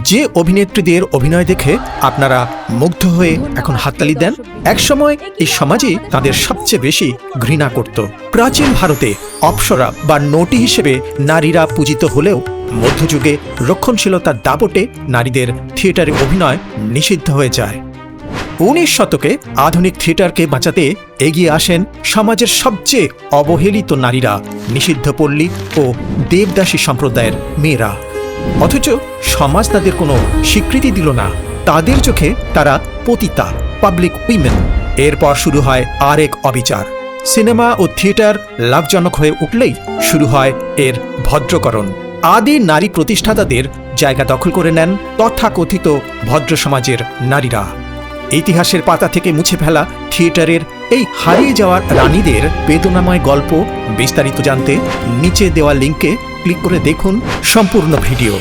যে অভিনেত্রীদের অভিনয় দেখে আপনারা মুগ্ধ হয়ে এখন হাততালি দেন, একসময় এই সমাজই তাদের সবচেয়ে বেশি ঘৃণা করত। প্রাচীন ভারতে অপ্সরা বা নটি হিসেবে নারীরা পূজিত হলেও মধ্যযুগে রক্ষণশীলতার দাপটে নারীদের থিয়েটারে অভিনয় নিষিদ্ধ হয়ে যায়। 19 শতকে আধুনিক থিয়েটারকে বাঁচাতে এগিয়ে আসেন সমাজের সবচেয়ে অবহেলিত নারীরা, নিষিদ্ধ পল্লী ও দেবদাসী সম্প্রদায়ের মেয়েরা। অথচ সমাজ তাদের কোনো স্বীকৃতি দিল না। তাদের চোখে তারা পতিতা, পাবলিক উইমেন। এরপর শুরু হয় আরেক অবিচার। সিনেমা ও থিয়েটার লাভজনক হয়ে উঠলেই শুরু হয় এর ভদ্রকরণ। আদি নারী প্রতিষ্ঠাতাদের জায়গা দখল করে নেন তথাকথিত ভদ্র সমাজের নারীরা। ইতিহাসের পাতা থেকে মুছে ফেলা থিয়েটারের এই হারিয়ে যাওয়া রানীদের বেদনাময় গল্প বিস্তারিত জানতে নিচে দেওয়া লিঙ্কে ক্লিক করে দেখুন সম্পূর্ণ ভিডিও।